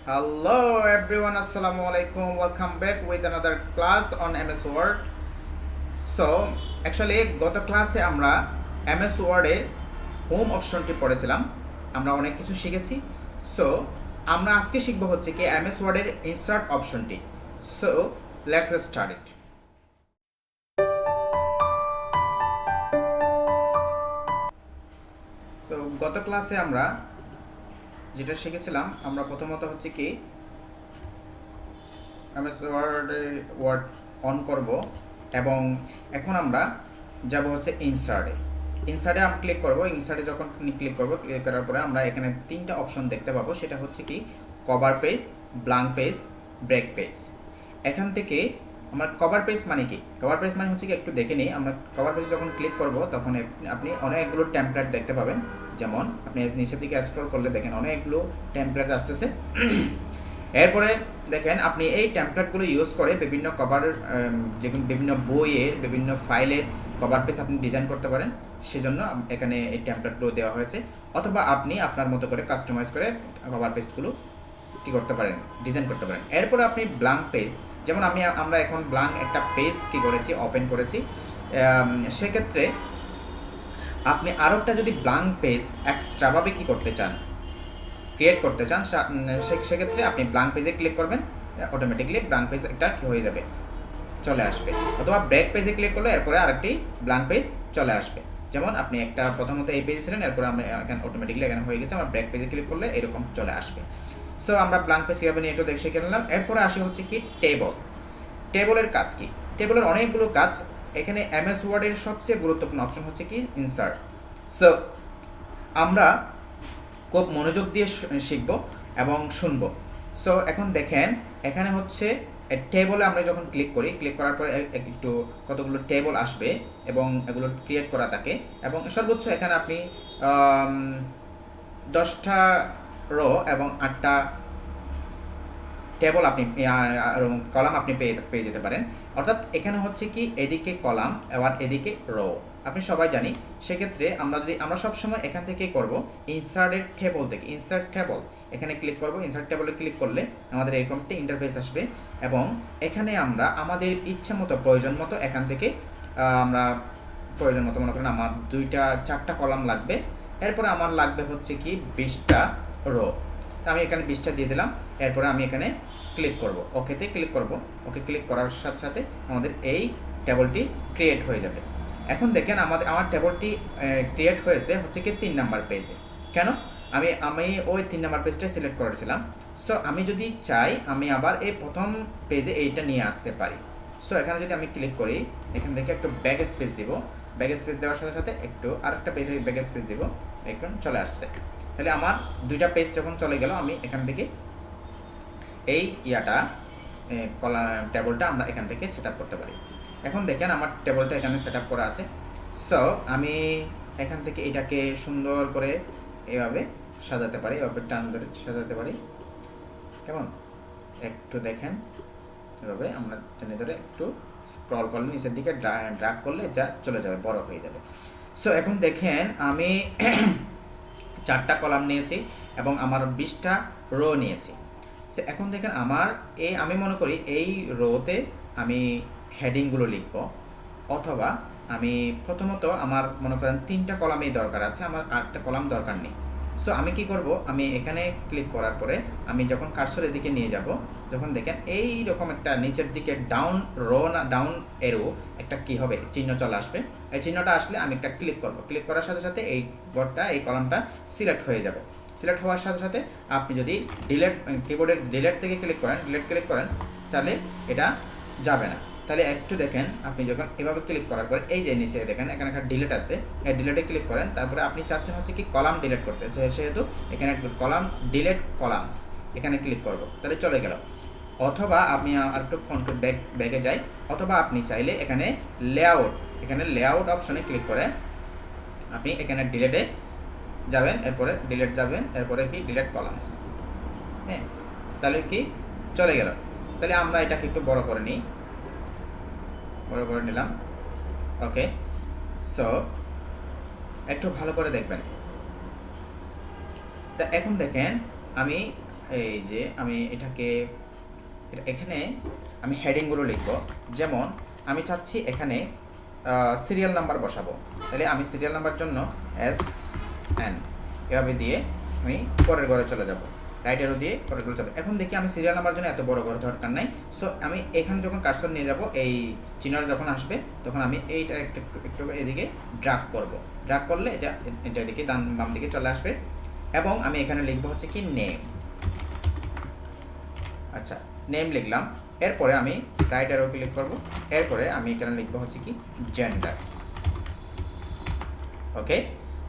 Hello everyone, assalamu alaikum. Welcome back with another class on MS Word. So, actually গত ক্লাসে আমরা MS Word এর home অপশনটি পড়েছিলাম। আমরা অনেক কিছু শিখেছি। সো, আমরা আজকে শিখব হচ্ছে কি MS Word এর ইনসার্ট অপশনটি। So, let's get started. So, গত ক্লাসে আমরা যেটা শিখেছিলাম, আমরা প্রথমত হচ্ছে কি MS ওয়ার্ড অন করব এবং এখন আমরা যাব হচ্ছে ইনসার্টে আমরা ক্লিক করব। ইনসার্টে যখন ক্লিক করব, ক্লিক করার পরে আমরা এখানে তিনটা অপশন দেখতে পাবো। সেটা হচ্ছে কি cover page, blank page, break page. এখান থেকে আমার কভার পেজ মানে কি? কভার পেজ মানে হচ্ছে কি একটু দেখে নিই। আমরা কভার পেজ যখন ক্লিক করব তখন আপনি অনেকগুলো টেমপ্লেট দেখতে পাবেন। যেমন আপনি নিচের দিকে স্ক্রল করলে দেখেন অনেকগুলো টেমপ্লেট আসতেছে। এরপরে দেখেন আপনি এই টেমপ্লেটগুলো ইউজ করে বিভিন্ন বিভিন্ন বইয়ের বিভিন্ন ফাইলের কভার পেজ আপনি ডিজাইন করতে পারেন। সেজন্য এখানে এই টেমপ্লেটগুলো দেওয়া হয়েছে। অথবা আপনি আপনার মতো করে কাস্টমাইজ করে কভার পেজগুলো কি করতে পারেন, ডিজাইন করতে পারেন। এরপরে আপনি ব্ল্যাঙ্ক পেজ, যেমন আমরা এখন ব্ল্যাঙ্ক একটা পেজ কি করেছি, ওপেন করেছি। সেক্ষেত্রে আপনি আরও একটা যদি ব্ল্যাঙ্ক পেজ এক্সট্রাভাবে কি করতে চান, ক্রিয়েট করতে চান, সেক্ষেত্রে আপনি ব্ল্যাঙ্ক পেজে ক্লিক করবেন, অটোমেটিকলি ব্ল্যাঙ্ক পেজ একটা কি হয়ে যাবে, চলে আসবে। অথবা ব্রেক পেজে ক্লিক করলে এরপরে আরেকটি ব্ল্যাঙ্ক পেজ চলে আসবে। যেমন আপনি একটা প্রথমত এই পেজে ছিলেন, এরপরে আমরা এখানে অটোমেটিকলি এখানে হয়ে গেছে, আমরা ব্রেক পেজে ক্লিক করলে এরকম চলে আসবে। সো আমরা ব্ল্যাঙ্ক পেজ কীভাবে নিয়ে একটু দেখে শিখে নিলাম। এরপরে আসি হচ্ছে কি টেবলের কাজ কি? টেবলের অনেকগুলো কাজ। এখানে MS ওয়ার্ডের সবচেয়ে গুরুত্বপূর্ণ অপশন হচ্ছে কি ইনসার্ট। সো আমরা খুব মনোযোগ দিয়ে শিখব এবং শুনবো। সো এখন দেখেন এখানে হচ্ছে টেবলে আমরা যখন ক্লিক করি, ক্লিক করার পরে একটু কতগুলো টেবল আসবে এবং এগুলো ক্রিয়েট করা থাকে এবং সর্বোচ্চ এখানে আপনি 10টা রো এবং 8টা টেবল আপনি কলাম আপনি পেয়ে যেতে পারেন। অর্থাৎ এখানে হচ্ছে কি এদিকে কলাম আবার এদিকে রো, আপনি সবাই জানি। সেক্ষেত্রে আমরা সবসময় এখান থেকে করব ইনসার্টের টেবল থেকে, ইনসার্ট টেবল এখানে ক্লিক করব। ইনসার্ট টেবলে ক্লিক করলে আমাদের এরকম একটা ইন্টারফেস আসবে এবং এখানে আমরা আমাদের ইচ্ছা মতো প্রয়োজন মতো এখান থেকে আমরা প্রয়োজন মতো মনে করেন আমার 4টা কলাম লাগবে, এরপরে আমার লাগবে হচ্ছে কি 20টা রো। আমি এখানে 20টা দিয়ে দিলাম। এরপরে আমি এখানে ক্লিক করব, ওকেতে ক্লিক করব। ওকে ক্লিক করার সাথে সাথে আমাদের এই টেবলটি ক্রিয়েট হয়ে যাবে। এখন দেখেন আমার টেবলটি ক্রিয়েট হয়েছে হচ্ছে কি 3 নাম্বার পেজে। কেন? আমি ওই 3 নাম্বার পেজটাই সিলেক্ট করেছিলাম। সো আমি যদি চাই আমি আবার এই প্রথম পেজে এইটা নিয়ে আসতে পারি। সো এখানে যদি আমি ক্লিক করি, এখান থেকে একটু ব্যাক স্পেস দিব। ব্যাক স্পেস দেওয়ার সাথে সাথে একটু আরেকটা পেজে ব্যাক স্পেস দিব, এখন চলে আসছে। তাহলে আমার 2টা পেজ যখন চলে গেল, আমি এখান থেকে এই টেবলটা আমরা এখান থেকে সেট আপ করতে পারি। এখন দেখেন আমার টেবলটা এখানে সেট আপ করা আছে। সো আমি এখান থেকে এটাকে সুন্দর করে এভাবে সাজাতে পারি, এভাবে টান ধরে সাজাতে পারি। কেমন একটু দেখেন, এভাবে আমরা টেনে ধরে একটু স্ক্রল করলে নিচের দিকে ড্র্যাগ করলে যা চলে যাবে, বড় হয়ে যাবে। সো এখন দেখেন আমি 4টা কলাম নিয়েছি এবং আমার 20টা রো নিয়েছি। সো এখন দেখেন আমি মনে করি এই রোতে আমি হেডিংগুলো লিখব, অথবা আমি প্রথমত আমার মনে করেন 3টা কলামই দরকার আছে, আমার 8টা কলাম দরকার নেই। সো আমি কি করব, আমি এখানে ক্লিক করার পরে আমি যখন কার্সর এদিকে নিয়ে যাব, যখন দেখেন এই রকম একটা নিচের দিকে ডাউন এরো একটা কি হবে, চিহ্ন চলে আসবে। এই চিহ্নটা আসলে আমি একটা ক্লিক করব। ক্লিক করার সাথে সাথে এই এই কলামটা সিলেক্ট হয়ে যাবে। সিলেক্ট হওয়ার সাথে সাথে আপনি যদি কিবোর্ডের ডিলেট থেকে ক্লিক করেন তাহলে এটা যাবে না। তাহলে একটু দেখেন, আপনি যখন এভাবে ক্লিক করার পরে এই যে নিচে দেখেন এখানে একটা ডিলেট আছে, এই ডিলেটে ক্লিক করেন। তারপরে আপনি চাচ্ছেন হচ্ছে কি কলাম ডিলেট করতে, সেহেতু এখানে কলাম ডিলেট কলামস এখানে ক্লিক করব, তাহলে চলে গেল। অথবা আমি আর একটু কন্ট্রোল ব্যাকে যাই, অথবা আপনি চাইলে এখানে লেআউট অপশনে ক্লিক করে আপনি এখানে ডিলেটে যাবেন, এরপরে এরপরে কি ডিলেট কলামস। হ্যাঁ, তাহলে কি চলে গেল। তাহলে আমরা এটাকে একটু বড় করে নিলাম। ওকে, সো একটু ভালো করে দেখবেন। তা এখন দেখেন আমি এই যে আমি এটাকে এখানে আমি হেডিংগুলো লিখব। যেমন আমি চাচ্ছি এখানে সিরিয়াল নাম্বার বসাবো, তাহলে আমি সিরিয়াল নাম্বার জন্য SN এভাবে দিয়ে আমি পরের ঘরে চলে যাব, রাইট অ্যারো দিয়ে পরের ঘরে চলে। এখন দেখি আমি সিরিয়াল নাম্বার জন্য এত বড় ঘর দরকার নাই। সো আমি এখানে যখন কার্সর নিয়ে যাব, এই চিহ্নটা যখন আসবে তখন আমি এইটা একটু একটু এদিকে ড্রাগ করব। ড্রাগ করলে এটা এদিকে বাম দিকে চলে আসবে এবং আমি এখানে লিখবো হচ্ছে কি নেম। আচ্ছা, নেম লিখলাম। এরপরে আমি রাইট অ্যারো ক্লিক করব। এরপরে আমি এখানে লিখবো হচ্ছে কি জেন্ডার। ওকে,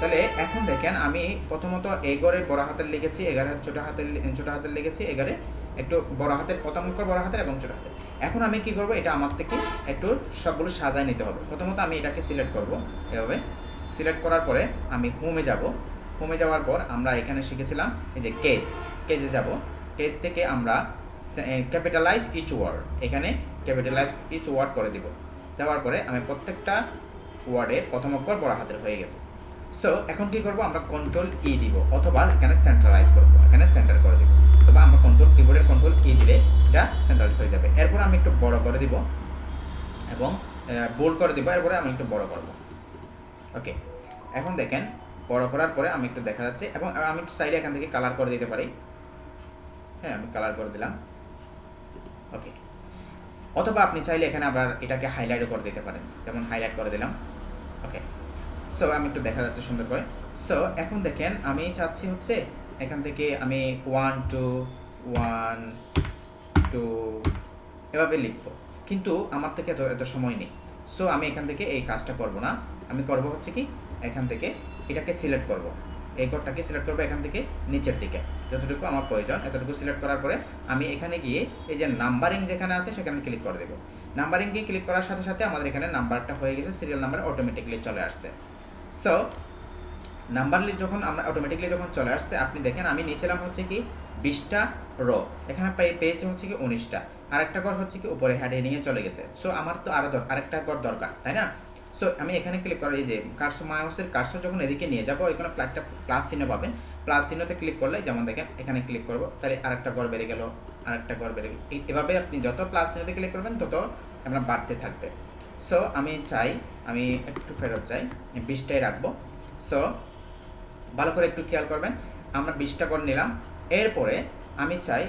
তাহলে এখন দেখেন আমি প্রথমত এই ঘরে বড় হাতের লিখেছি, এগারে ছোট হাতের লিখেছি, এগারে একটু বড় হাতের, প্রথম অক্ষর বড় হাতের এবং ছোট হাতের। এখন আমি কি করব, এটা আমার থেকে একটু সবগুলো সাজায় নিতে হবে। প্রথমত আমি এটাকে সিলেক্ট করব, এভাবে সিলেক্ট করার পরে আমি হোমে যাব। হোমে যাওয়ার পর আমরা এখানে শিখেছিলাম এই যে কেজে যাব। কেজ থেকে আমরা ক্যাপিটালাইজ ইচ ওয়ার্ড, এখানে ক্যাপিটালাইজ ইচ ওয়ার্ড করে দিব। দেওয়ার পরে আমি প্রত্যেকটা ওয়ার্ডের প্রথম অক্ষর বড় হাতের হয়ে গেছে। সো এখন কি করব, আমরা কন্ট্রোল ই দিব অথবা এখানে সেন্ট্রালাইজ করব, এখানে সেন্টার করে দিব। অথবা আমরা কিবোর্ডের কন্ট্রোল ই দিলে এটা সেন্ট্রালাইজ হয়ে যাবে। এরপর আমি একটু বড় করে দিব এবং বোল্ড করে দিব। এরপরে আমি একটু বড় করব। ওকে, এখন দেখেন বড় করার পরে আমি একটু দেখা যাচ্ছে এবং আমি চাইলে এখান থেকে কালার করে দিতে পারি। হ্যাঁ, আমি কালার করে দিলাম। ওকে, অথবা আপনি চাইলে এখানে আবার এটাকে হাইলাইটও করে দিতে পারেন, যেমন হাইলাইট করে দিলাম। ওকে, সো আমি একটু দেখা যাচ্ছে সুন্দর করে। সো এখন দেখেন আমি চাচ্ছি হচ্ছে এখান থেকে আমি 1 2 1 2 এভাবে লিখবো, কিন্তু আমার থেকে এত সময় নেই। সো আমি এখান থেকে এই কাজটা করব না, আমি করব হচ্ছে কি এখান থেকে এটাকে সিলেক্ট করব, এই কোডটাকে সিলেক্ট করব এখান থেকে নিচের দিকে যতটুকু আমার প্রয়োজন, এতটুকু সিলেক্ট করার পরে আমি এখানে গিয়ে এই যে নাম্বারিং যেখানে আছে সেখানে ক্লিক করে দেবো। নাম্বারিং গিয়ে ক্লিক করার সাথে সাথে আমাদের এখানে নাম্বারটা হয়ে গেছে, সিরিয়াল নাম্বার অটোমেটিক্যালি চলে আসছে। সো নাম্বার যখন আমরা অটোমেটিক্যালি যখন চলে আসছে, আপনি দেখেন আমি নিয়েছিলাম হচ্ছে কি 20টা রো, এখানে পেয়েছে হচ্ছে কি 19টা, আরেকটা ঘর হচ্ছে কি উপরে হেডিংয়ে চলে গেছে। সো আমার তো আরেকটা ঘর দরকার, তাই না? সো আমি এখানে ক্লিক করি, এই যে মাউসের কার্সর যখন এদিকে নিয়ে যাবো এখানে একটা প্লাস চিহ্ন পাবেন, প্লাস চিহ্নতে ক্লিক করলে যেমন দেখেন এখানে ক্লিক করবো, তাহলে আরেকটা ঘর বেড়ে গেল, আরেকটা ঘর বেড়ে গেল। এভাবে আপনি যত প্লাস চিহ্নতে ক্লিক করবেন তত আমরা বাড়তে থাকবে। সো আমি চাই আমি একটু ফেরত যাই, 20টাই রাখবো। সো ভালো করে একটু খেয়াল করবেন, আমরা 20টা ঘর নিলাম। এরপরে আমি চাই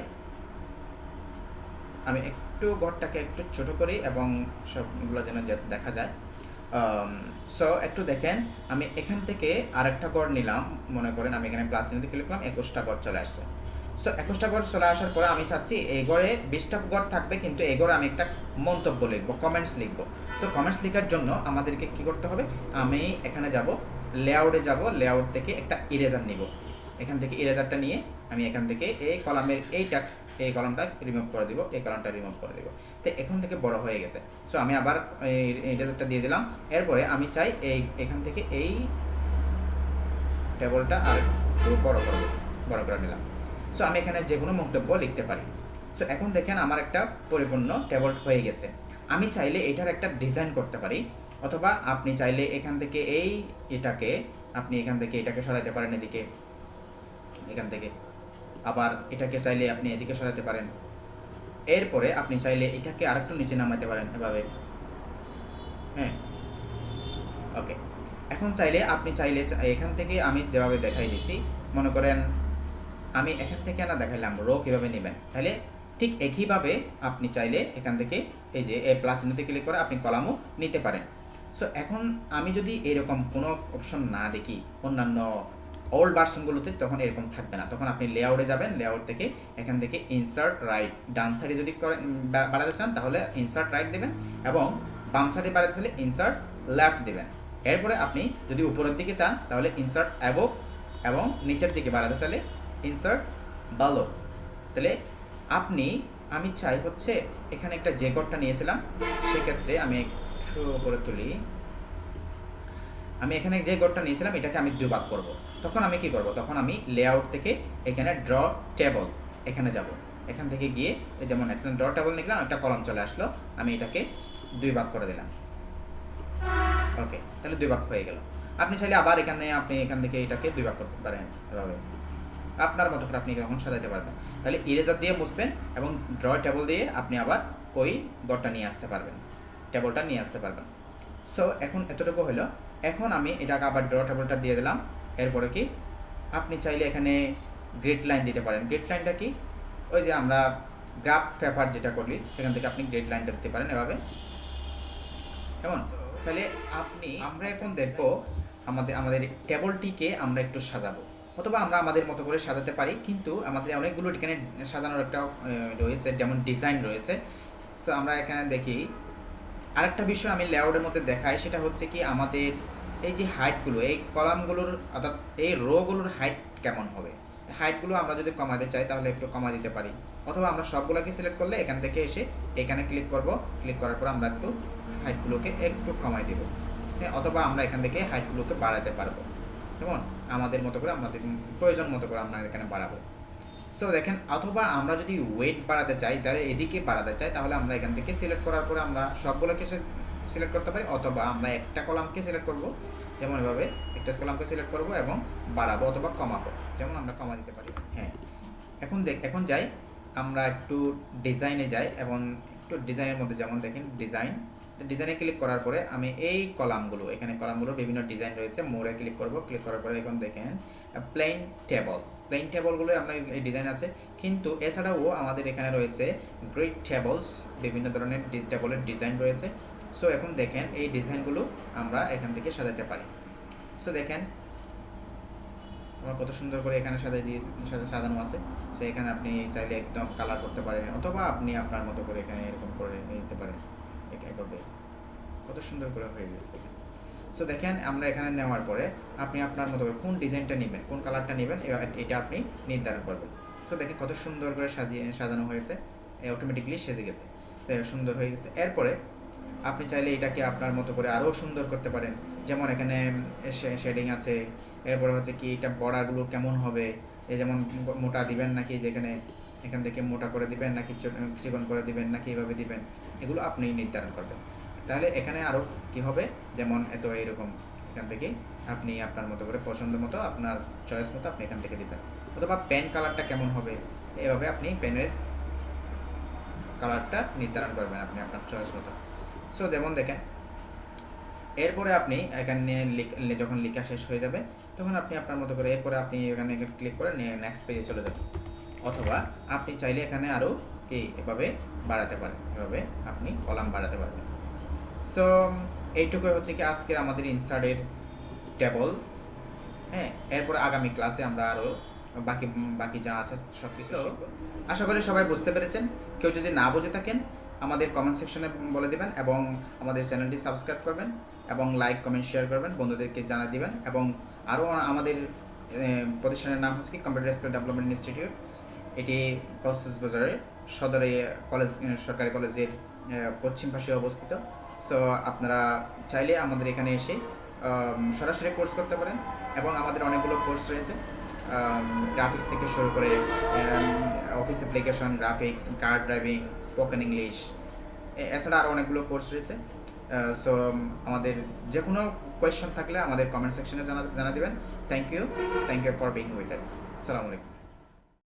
আমি একটু ঘরটাকে একটু ছোট করি এবং সবগুলো যেন দেখা যায়। সো একটু দেখেন আমি এখান থেকে আরেকটা ঘর নিলাম, মনে করেন আমি এখানে প্লাস চিহ্নতে ক্লিক করলাম, 21টা ঘর চলে আসছে। সো 21টা ঘর চলে আসার পরে আমি চাচ্ছি এই ঘরে 20টা ঘর থাকবে, কিন্তু এই ঘরে আমি একটা মন্তব্য লিখবো, কমেন্টস লিখবো। সো কমেন্টস লেখার জন্য আমাদেরকে কি করতে হবে, আমি এখানে যাব, লেআউটে যাব, লেআউট থেকে একটা ইরেজার নিব, এখান থেকে ইরেজারটা নিয়ে আমি এখান থেকে এই কলামের এই কলামটা রিমুভ করে দিব, এই কলামটা রিমুভ করে দিব। তো এখন থেকে বড় হয়ে গেছে। সো আমি আবার এই ইরেজারটা দিয়ে দিলাম। এরপরে আমি চাই এখান থেকে এই টেবলটা আর একটু বড় করে নিলাম। সো আমি এখানে যে কোনো মন্তব্য লিখতে পারি। সো এখন দেখেন আমার একটা পরিপূর্ণ টেবল হয়ে গেছে। আমি চাইলে এটার একটা ডিজাইন করতে পারি, অথবা আপনি চাইলে এখান থেকে আপনি এখান থেকে এটাকে সরাইতে পারেন এদিকে, এখান থেকে আবার এটাকে চাইলে আপনি এদিকে সরাতে পারেন। এরপরে আপনি চাইলে এটাকে আরেকটু নিচে নামাতে পারেন এভাবে। হ্যাঁ, ওকে, এখন আপনি চাইলে এখান থেকে আমি যেভাবে দেখাই দিছি, মনে করেন আমি এখান থেকে না দেখাইলাম রো কীভাবে নেবেন, তাহলে ঠিক একইভাবে আপনি চাইলে এখান থেকে এই যে এই প্লাস চিহ্নতে ক্লিক করে আপনি কলামও নিতে পারেন। সো এখন আমি যদি এরকম কোনো অপশন না দেখি অন্যান্য ওল্ড ভার্সনগুলোতে, তখন এরকম থাকবে না। তখন আপনি লেআউটে যাবেন, লেআউট থেকে এখান থেকে ইনসার্ট রাইট, ডান সাইডে যদি বাড়াতে চান তাহলে ইনসার্ট রাইট দেবেন, এবং বাম সাইডে বাড়াতে চাইলে ইনসার্ট লেফট দেবেন। এরপরে আপনি যদি উপরের দিকে চান তাহলে ইনসার্ট অ্যাবোভ, এবং নিচের দিকে বাড়াতে চাইলে ইনসার্ট বিলো। তাহলে আমি চাই হচ্ছে এখানে একটা যে কোডটা নিয়েছিলাম, সেক্ষেত্রে আমি একটু উপরে তুলি, আমি এখানে যে কোডটা নিয়েছিলাম এটাকে আমি দুভাগ করব। তখন আমি কি করব, তখন আমি লেআউট থেকে এখানে ড্র টেবল এখানে যাব, এখান থেকে গিয়ে যেমন একটা ড্র টেবল নিলাম, একটা কলাম চলে আসলো, আমি এটাকে 2 ভাগ করে দিলাম। ওকে, তাহলে 2 ভাগ হয়ে গেল। আপনি চাইলে আবার আপনি এখান থেকে এটাকে 2 ভাগ করতে পারেন, এভাবে আপনার মতো করে আপনি এখন সাজাতে পারবেন। তাহলে ইরেজার দিয়ে মুছবেন এবং ড্র টেবল দিয়ে আপনি আবার ওই ঘরটা নিয়ে আসতে পারবেন, টেবলটা নিয়ে আসতে পারবেন। সো এখন এতটুকু হলো। এখন আমি এটাকে আবার ড্র টেবলটা দিয়ে দিলাম। এরপরে কি আপনি চাইলে এখানে গ্রিড লাইন দিতে পারেন। গ্রিড লাইনটা কি, ওই যে আমরা গ্রাফ পেপার যেটা করি সেখান থেকে আপনি গ্রিড লাইনটা দিতে পারেন এভাবে, কেমন। তাহলে আমরা এখন দেখবো আমাদের টেবলটিকে আমরা একটু সাজাবো, অথবা আমরা আমাদের মতো করে সাজাতে পারি, কিন্তু আমাদের অনেকগুলো এখানে সাজানোর একটা রয়েছে, যেমন ডিজাইন রয়েছে। সো আমরা এখানে দেখি আরেকটা বিষয় আমি লেআউটের মধ্যে দেখাই, সেটা হচ্ছে কি আমাদের এই যে হাইটগুলো, এই কলামগুলোর অর্থাৎ এই রোগুলোর হাইট কেমন হবে। হাইটগুলো আমরা যদি কমাতে চাই তাহলে একটু কমা দিতে পারি, অথবা আমরা সবগুলোকে সিলেক্ট করলে এখান থেকে এসে এখানে ক্লিক করব, ক্লিক করার পর আমরা একটু হাইটগুলোকে একটু কমাই দেব, হ্যাঁ, অথবা আমরা এখান থেকে হাইটগুলোকে বাড়াতে পারবো, যেমন আমাদের মতো করে, আমাদের প্রয়োজন মতো করে আমরা এখানে বাড়াবো। সো দেখেন, অথবা আমরা যদি ওয়েট বাড়াতে চাই, তাহলে এদিকে বাড়াতে চাই, তাহলে আমরা এখান থেকে সিলেক্ট করার পরে আমরা সবগুলোকে সিলেক্ট করতে পারি, অথবা আমরা একটা কলামকে সিলেক্ট করব, যেমন এভাবে একটা কলামকে সিলেক্ট করব এবং বাড়াবো অথবা কমাবো, যেমন আমরা কমা দিতে পারি। হ্যাঁ, এখন যাই, আমরা একটু ডিজাইনে যাই এবং একটু ডিজাইনের মধ্যে, যেমন দেখেন ডিজাইনে ক্লিক করার পরে আমি এই কলামগুলো, এখানে কলামগুলো বিভিন্ন ডিজাইন রয়েছে, মোড়ে ক্লিক করব, ক্লিক করার পরে এখন দেখেন প্লেন টেবলগুলো আমরা এই ডিজাইন আছে, কিন্তু এছাড়াও আমাদের এখানে রয়েছে গ্রিড টেবলস, বিভিন্ন ধরনের টেবলের ডিজাইন রয়েছে। সো এখন দেখেন এই ডিজাইনগুলো আমরা এখান থেকে সাজাতে পারি। সো দেখেন আমার কত সুন্দর করে এখানে সাজানো আছে। সো এখানে আপনি চাইলে একদম কালার করতে পারেন, অথবা আপনি আপনার মতো করে এখানে এরকম করে নিতে পারেন, কত সুন্দর করে হয়ে গেছে। সো দেখেন আমরা এখানে নেওয়ার পরে আপনি আপনার মতো করে কোন ডিজাইনটা নেবেন, কোন কালারটা নেবেন, এটা আপনি নির্ধারণ করবেন। সো দেখেন কত সুন্দর করে সাজানো হয়েছে, অটোমেটিকলি সেজে গেছে, তাই সুন্দর হয়ে গেছে। এরপরে আপনি চাইলে এটাকে আপনার মতো করে আরও সুন্দর করতে পারেন, যেমন এখানে শেডিং আছে, এরপরে হচ্ছে কি এটা বর্ডারগুলো কেমন হবে, এই যেমন মোটা দিবেন নাকি যেখানে এখান থেকে মোটা করে দিবেন, নাকি চিকন করে দিবেন, নাকি এইভাবে দিবেন, এগুলো আপনি নির্ধারণ করবেন। তাহলে এখানে আরও কি হবে, যেমন এত এইরকম এখান থেকে আপনি আপনার মতো করে পছন্দ মতো, আপনার চয়েস মতো আপনি এখান থেকে দিবেন, অথবা পেন কালারটা কেমন হবে, এভাবে আপনি পেনের কালারটা নির্ধারণ করবেন আপনি আপনার চয়েস মতো। সো যেমন দেখেন, এরপরে আপনি এখানে যখন লেখা শেষ হয়ে যাবে তখন আপনি আপনার মতো করে, এরপরে আপনি এখানে ক্লিক করে নেক্সট পেজে চলে যাবেন, অথবা আপনি চাইলে এখানে আরও কি এভাবে বাড়াতে পারেন, এভাবে আপনি কলাম বাড়াতে পারবেন। সো এইটুকুই হচ্ছে কি আজকের আমাদের ইনসার্টের টেবল। হ্যাঁ, এরপরে আগামী ক্লাসে আমরা আরও বাকি যা আছে সব কিছু শিখব। আশা করি সবাই বুঝতে পেরেছেন। কেউ যদি না বুঝে থাকেন আমাদের কমেন্ট সেকশনে বলে দেবেন, এবং আমাদের চ্যানেলটি সাবস্ক্রাইব করবেন, এবং লাইক কমেন্ট শেয়ার করবেন, বন্ধুদেরকে জানা দিবেন। এবং আরও আমাদের প্রতিষ্ঠানের নাম হচ্ছে কি কম্পিউটার স্কিল ডেভেলপমেন্ট ইনস্টিটিউট। এটি কক্সবাজারের সদরে সরকারি কলেজের পশ্চিম পাশে অবস্থিত। সো আপনারা চাইলে আমাদের এখানে এসে সরাসরি কোর্স করতে পারেন, এবং আমাদের অনেকগুলো কোর্স রয়েছে, গ্রাফিক্স থেকে শুরু করে অফিস অ্যাপ্লিকেশন, গ্রাফিক্স, কার ড্রাইভিং, স্পোকেন ইংলিশ, এছাড়া আরও অনেকগুলো কোর্স রয়েছে। সো আমাদের যে কোনো কোয়েশ্চেন থাকলে আমাদের কমেন্ট সেকশনে জানা দেবেন। Thank you for being with us. আসসালামু আলাইকুম।